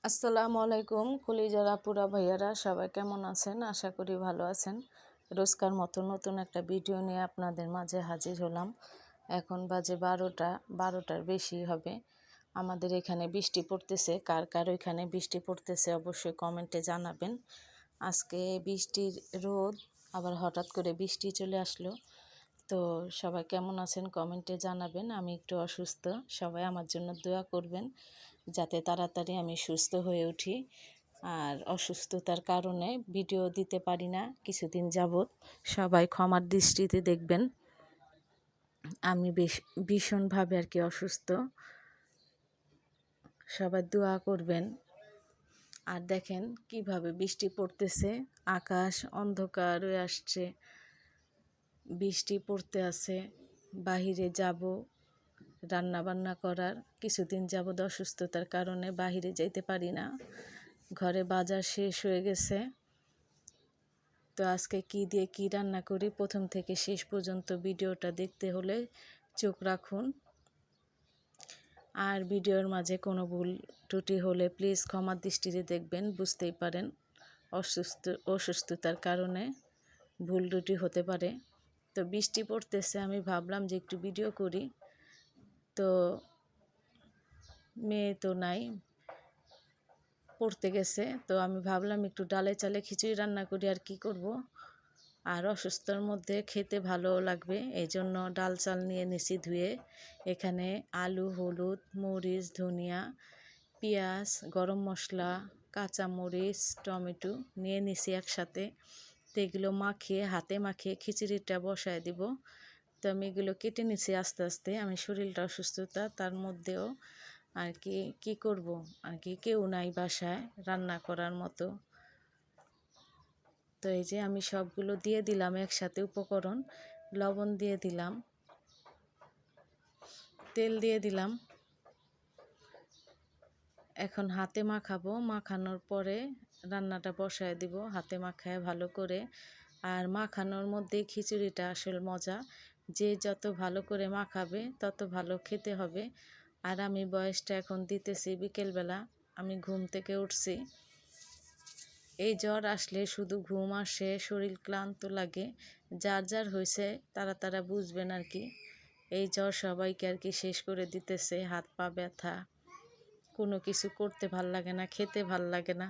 আসসালামু আলাইকুম কলিজার আপুরা ভাইয়ারা সবাই কেমন আছেন? আশা করি ভালো আছেন। রোজকার মতো নতুন একটা ভিডিও নিয়ে আপনাদের মাঝে হাজির হলাম। এখন বাজে 12টার বেশি হবে। আমাদের এখানে বৃষ্টি পড়তেছে। কার কার ওইখানে বৃষ্টি পড়তেছে অবশ্যই কমেন্টে জানাবেন। আজকে বৃষ্টির রোদ, আবার হঠাৎ করে বৃষ্টি চলে আসলো। তো সবাই কেমন আছেন কমেন্টে জানাবেন। আমি একটু অসুস্থ, সবাই আমার জন্য দোয়া করবেন যাতে তাড়াতাড়ি আমি সুস্থ হয়ে উঠি। আর অসুস্থতার কারণে ভিডিও দিতে পারি না কিছুদিন যাবৎ, সবাই ক্ষমার দৃষ্টিতে দেখবেন। আমি ভীষণভাবে আর কি অসুস্থ, সবাই দোয়া করবেন। আর দেখেন কিভাবে বৃষ্টি পড়তেছে, আকাশ অন্ধকার হয়ে আসছে, বৃষ্টি পড়তে আছে। বাহিরে যাব রান্না বান্না করার, কিছুদিন যাবৎ অসুস্থতার কারণে বাহিরে যাইতে পারি না। ঘরে বাজার শেষ হয়ে গেছে। তো আজকে কি দিয়ে কি রান্না করি প্রথম থেকে শেষ পর্যন্ত ভিডিওটা দেখতে হলে চোখ রাখুন। আর ভিডিওর মাঝে কোনো ভুল ত্রুটি হলে প্লিজ ক্ষমার দৃষ্টিতে দেখবেন, বুঝতেই পারেন অসুস্থতার কারণে ভুল ত্রুটি হতে পারে। তো বৃষ্টি পড়তেছে, আমি ভাবলাম যে একটু ভিডিও করি। তো মেয়ে তো নাই, পড়তে গেছে। তো আমি ভাবলাম একটু ডালে চালে খিচুড়ি রান্না করি, আর কি করব। আর অসুস্থর মধ্যে খেতে ভালো লাগবে, এই জন্য ডাল চাল নিয়ে নিছি ধুয়ে। এখানে আলু, হলুদ, মরিচ, ধনিয়া, পেঁয়াজ, গরম মশলা, কাঁচা মরিচ, টমেটো নিয়ে নিছি একসাথে। তো এগুলো হাতে মাখিয়ে খিচুড়িটা বসায় দিব। তো আমি এগুলো কেটে নিছি আস্তে আস্তে। আমি শরীরটা অসুস্থতা, তার মধ্যেও আর কি করব, আর কি কেউ নাই বাসায় রান্না করার মতো। তো এই যে আমি সবগুলো দিয়ে দিলাম একসাথে উপকরণ। লবণ দিয়ে দিলাম, তেল দিয়ে দিলাম। এখন হাতে মাখাবো, মাখানোর পরে রান্নাটা বসায় দিব হাতে মাখায় ভালো করে। আর মাখানোর মধ্যে খিচুড়িটা আসল মজা, যে যত ভালো করে মাখাবে তত ভালো খেতে হবে। আর আমি বয়সটা এখন দিতেছি বিকেলবেলা, আমি ঘুম থেকে উঠছি। এই জ্বর আসলে শুধু ঘুম আসে, শরীর ক্লান্ত লাগে। যার যার হয়েছে তারা বুঝবেন আর কি। এই জ্বর সবাইকে আর কি শেষ করে দিতেছে, হাত পা ব্যথা, কোনো কিছু করতে ভাল লাগে না, খেতে ভাল লাগে না।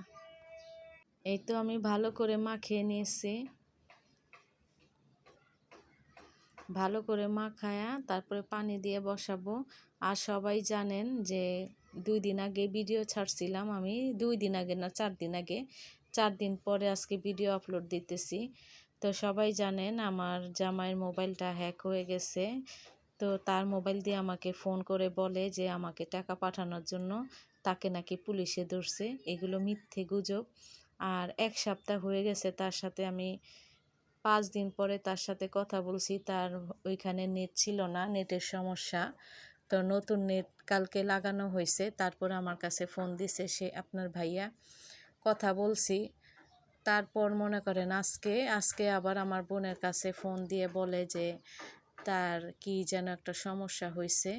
এই তো আমি ভালো করে মাখিয়ে নিয়েছি, ভালো করে মাখায়া তারপরে পানি দিয়ে বসাবো। আর সবাই জানেন যে 2 দিন আগে ভিডিও ছাড়ছিলাম, আমি 2 দিন আগে না 4 দিন আগে, 4 দিন পরে আজকে ভিডিও আপলোড দিতেছি। তো সবাই জানেন আমার জামাইয়ের মোবাইলটা হ্যাক হয়ে গেছে। তো তার মোবাইল দিয়ে আমাকে ফোন করে বলে যে আমাকে টাকা পাঠানোর জন্য, তাকে নাকি পুলিশে ধরছে। এগুলো মিথ্যে গুজব। আর 1 সপ্তাহ হয়ে গেছে তার সাথে আমি 5 দিন পরে তার সাথে কথা বলছি। তার ওইখানে নেট ছিল না, নেটের সমস্যা। তো নতুন নেট কালকে লাগানো হয়েছে, তারপর আমার কাছে ফোন দিছে সে আপনার ভাইয়া। কথা বলছি। তারপর মনে করেন আজকে আবার আমার বোনের কাছে ফোন দিয়ে বলে যে তার কি যেন একটা সমস্যা হয়েছে,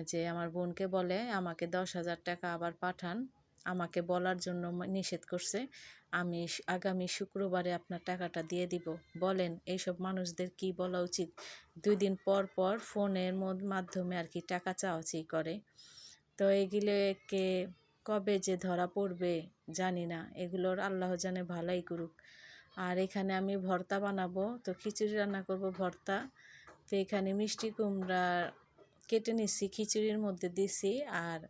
যে আমার বোনকে বলে আমাকে 10,000 টাকা আবার পাঠান। আমাকে বলার জন্য নিষেধ করছে, আমি আগামী শুক্রবারে আপনার টাকাটা দিয়ে দিব। বলেন এইসব মানুষদের কি বলা উচিত? 2 দিন পর পর ফোনের মাধ্যমে আর কি টাকা চাওয়াচাই করে। তো এগুলোকে কবে যে ধরা পড়বে জানি না, এগুলোর আল্লাহ জানে ভালাই করুক। আর এখানে আমি ভর্তা বানাবো, তো খিচুড়ি রান্না করব ভর্তা। তো এখানে মিষ্টি কুমড়া কেটে নিচ্ছি, খিচুড়ির মধ্যে দিছি। আর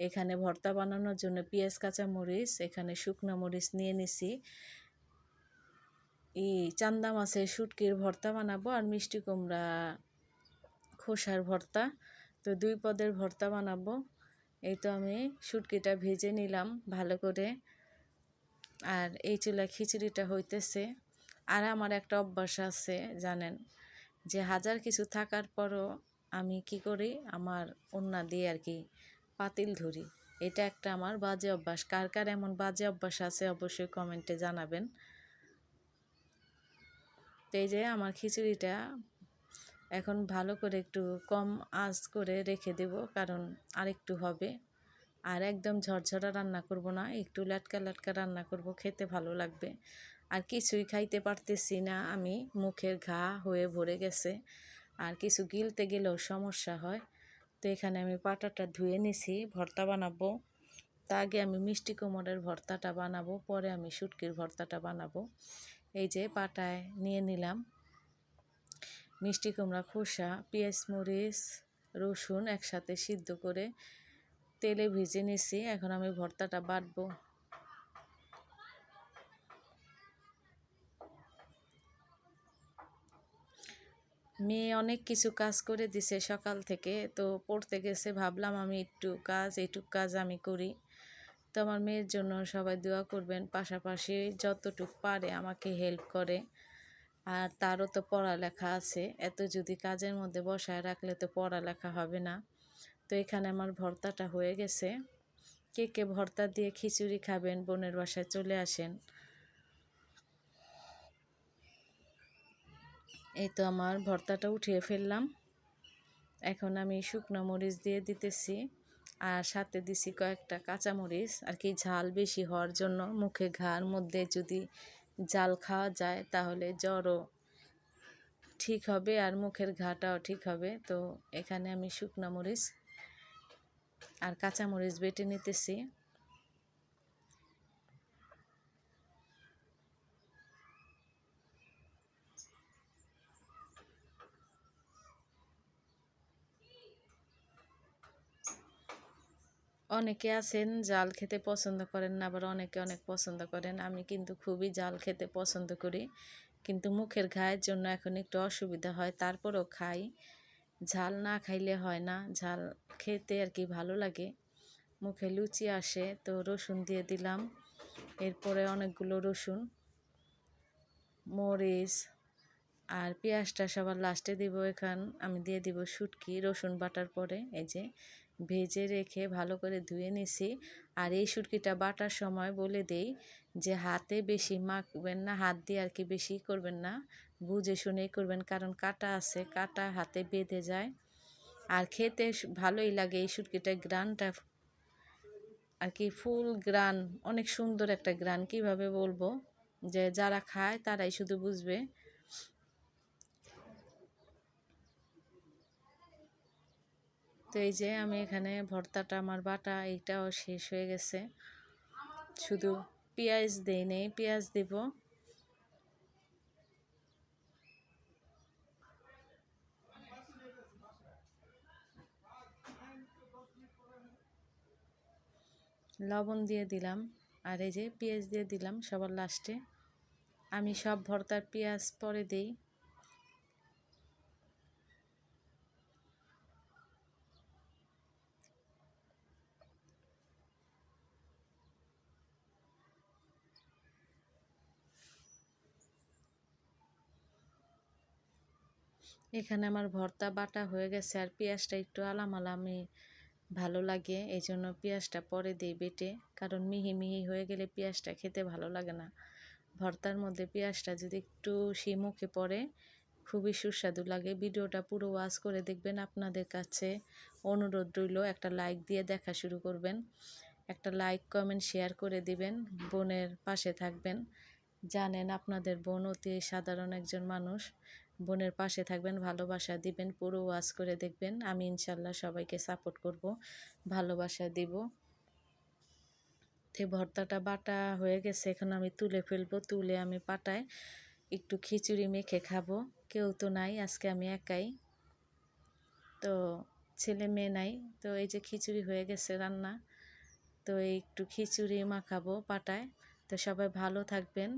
এখানে ভর্তা বানানোর জন্য পেঁয়াজ, কাঁচা মরিচ, এখানে শুকনো মরিচ নিয়ে নিছি। চান্দা মাছের শুটকির ভর্তা বানাবো আর মিষ্টি কুমড়া খোসার ভর্তা। তো 2 পদের ভর্তা বানাবো। এই তো আমি শুটকিটা ভেজে নিলাম ভালো করে। আর এই চুলায় খিচুড়িটা হইতেছে। আর আমার একটা অভ্যাস আছে জানেন, যে হাজার কিছু থাকার পরও আমি কি করি, আমার ওড়না দিয়ে আর কি পাতিল ধরি। এটা একটা আমার বাজে অভ্যাস। কার কার এমন বাজে অভ্যাস আছে অবশ্যই কমেন্টে জানাবেন। তো এই যে আমার খিচুড়িটা এখন ভালো করে একটু কম আঁচ করে রেখে দেব, কারণ আরেকটু হবে। আর একদম ঝরঝরা রান্না করব না, একটু লেটকা লেটকা রান্না করব, খেতে ভালো লাগবে। আর কিছুই খাইতে পারতেছি না আমি, মুখের ঘা হয়ে ভরে গেছে, আর কিছু গিলতে গেলেও সমস্যা হয়। তো এখানে আমি পাটাটা ধুয়ে নিছি, ভর্তা বানাবো। তা আগে আমি মিষ্টি কুমড়ের ভর্তাটা বানাবো, পরে আমি শুটকির ভর্তাটা বানাবো। এই যে পাটায় নিয়ে নিলাম মিষ্টি কুমড়া খোসা, পেঁয়াজ মরিচ রসুন একসাথে সিদ্ধ করে তেলে ভেজে নিছি। এখন আমি ভর্তাটা বাটবো। মেয়ে অনেক কিছু কাজ করে দিছে সকাল থেকে, তো পড়তে গেছে, ভাবলাম আমি এইটুক কাজ আমি করি। তো আমার মেয়ের জন্য সবাই দোয়া করবেন, পাশাপাশি যতটুক পারে আমাকে হেল্প করে। আর তারও তো পড়ালেখা আছে, এত যদি কাজের মধ্যে বসায় রাখলে তো পড়ালেখা হবে না। তো এখানে আমার ভর্তাটা হয়ে গেছে। কে কে ভর্তা দিয়ে খিচুড়ি খাবেন বোনের বাসায় চলে আসেন। এই তো আমার ভর্তাটা উঠিয়ে ফেললাম। এখন আমি শুকনো মরিচ দিয়ে দিতেছি, আর সাথে দিছি কয়েকটা কাঁচামরিচ, আর কি ঝাল বেশি হওয়ার জন্য। মুখে ঘার মধ্যে যদি ঝাল খাওয়া যায় তাহলে জ্বরও ঠিক হবে আর মুখের ঘাটাও ঠিক হবে। তো এখানে আমি শুকনো মরিচ আর কাঁচামরিচ বেটে নিতেছি। অনেকে আছেন জাল খেতে পছন্দ করেন না, আবার অনেকে অনেক পছন্দ করেন। আমি কিন্তু খুবই জাল খেতে পছন্দ করি, কিন্তু মুখের ঘায়ের জন্য এখন একটু অসুবিধা হয়, তারপরও খাই। ঝাল না খাইলে হয় না, ঝাল খেতে আর কি ভালো লাগে, মুখে লুচি আসে। তো রসুন দিয়ে দিলাম, এরপরে অনেকগুলো রসুন, মরিচ আর পেঁয়াজটা সবার লাস্টে দিব। এখন আমি দিয়ে দিব শুটকি রসুন বাটার পরে। এই যে ভেজে রেখে ভালো করে ধুয়ে নিছি। আর এই শুটকিটা বাটার সময় বলে দেই যে হাতে বেশি মাখবেন না, হাত দিয়ে আর কি বেশি করবেন না, বুঝে শুনেই করবেন, কারণ কাটা আছে, কাটা হাতে বেঁধে যায়। আর খেতে ভালোই লাগে এই শুটকিটা, গ্রানটা আর কি ফুল গ্রান, অনেক সুন্দর একটা গ্রান, কিভাবে বলবো, যে যারা খায় তারাই শুধু বুঝবে। তো এই যে আমি এখানে ভর্তাটা আমার বাটা এইটাও শেষ হয়ে গেছে, শুধু পেঁয়াজ দেই নেই, পেঁয়াজ দিব। লবণ দিয়ে দিলাম, আর এই যে পেঁয়াজ দিয়ে দিলাম সবার লাস্টে। আমি সব ভর্তার পেঁয়াজ পরে দিই। এখানে আমার ভর্তা বাটা হয়ে গেছে, আর পেঁয়াজটা একটু আলাম আলামি ভালো লাগে, এই জন্য পেঁয়াজটা পরে দিই বেটে, কারণ মিহি মিহি হয়ে গেলে পেঁয়াজটা খেতে ভালো লাগে না। ভর্তার মধ্যে পেঁয়াজটা যদি একটু মুখে পড়ে খুবই সুস্বাদু লাগে। ভিডিওটা পুরো ওয়াচ করে দেখবেন। আপনাদের কাছে অনুরোধ রইল, একটা লাইক দিয়ে দেখা শুরু করবেন, একটা লাইক কমেন্ট শেয়ার করে দিবেন, বোনের পাশে থাকবেন। জানেন আপনাদের বোন অতি সাধারণ একজন মানুষ, বোনের পাশে থাকবেন, ভালোবাসা দিবেন, পুরো ওয়াচ করে দেখবেন। আমি ইনশাল্লাহ সবাইকে সাপোর্ট করব, ভালোবাসা দিব। তো ভর্তাটা বাটা হয়ে গেছে, এখন আমি তুলে ফেলবো, তুলে আমি পাটায় একটু খিচুড়ি মেখে খাবো। কেউ তো নাই, আজকে আমি একাই, তো ছেলে মেয়ে নাই। তো এই যে খিচুড়ি হয়ে গেছে রান্না, তো একটু খিচুড়ি মাখাবো পাটায়। তো সবাই ভালো থাকবেন,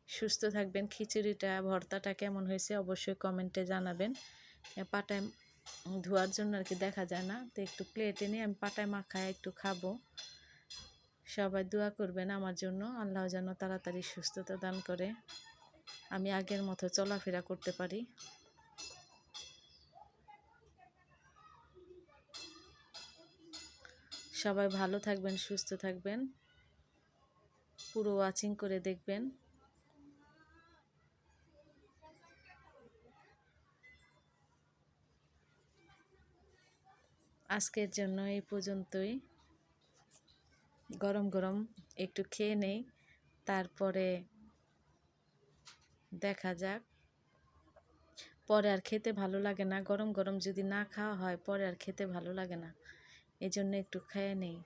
সুস্থ থাকবেন। খিচুড়িটা ভর্তাটা কেমন হয়েছে অবশ্যই কমেন্টে জানাবেন। পাটায় ধোয়ার জন্য আর কি দেখা যায় না, তো একটু প্লেটে নিয়ে আমি পাটায় মাখায় একটু খাবো। সবাই দোয়া করবেন আমার জন্য, আল্লাহ যেন তাড়াতাড়ি সুস্থতা দান করে, আমি আগের মতো চলাফেরা করতে পারি। সবাই ভালো থাকবেন, সুস্থ থাকবেন, পুরো ওয়াচিং করে দেখবেন। আজকের জন্য এই পর্যন্তই। গরম গরম একটু খেয়ে নেই, তারপরে দেখা যাক। পরে আর খেতে ভালো লাগে না, গরম গরম যদি না খাওয়া হয় পরে আর খেতে ভালো লাগে না, এই জন্য একটু খেয়ে নেই।